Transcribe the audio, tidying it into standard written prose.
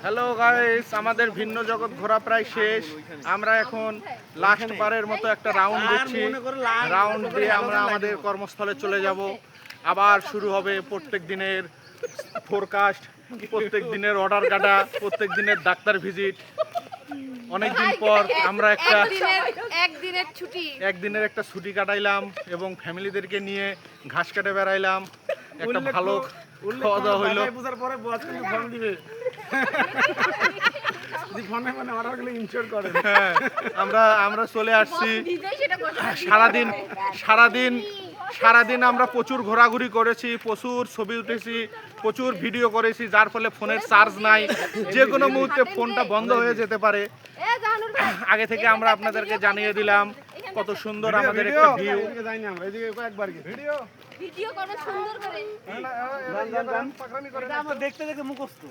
Hello guys, আমাদের ভিন্ন জগৎ ঘোরা প্রায় শেষ। আমরা এখন লাস্ট বারের মতো একটা রাউন্ড দিচ্ছি। রাউন্ড দিয়ে আমরা আমাদের কর্মস্থলে চলে যাব। আবার শুরু হবে প্রত্যেক দিনের ফোরকাস্ট, প্রত্যেক দিনের অর্ডার কাটা, প্রত্যেক দিনের ডাক্তার ভিজিট। অনেকদিন পর আমরা একদিনের একটা ছুটি কাটাইলাম এবং ফ্যামিলিদেরকে নিয়ে ঘাস কাটে বেড়াইলাম। একটা ভালো খাওয়া দাওয়া হইলো। আমরা চলে আসছি। সারাদিন আমরা প্রচুর ঘোরাঘুরি করেছি, প্রচুর ছবি উঠেছি, প্রচুর ভিডিও করেছি, যার ফলে ফোনের চার্জ নাই। যে কোনো মুহূর্তে ফোনটা বন্ধ হয়ে যেতে পারে। আগে থেকে আমরা আপনাদেরকে জানিয়ে দিলাম কত সুন্দর আমাদের একটা ভিউ। দেখতে মুখস্থ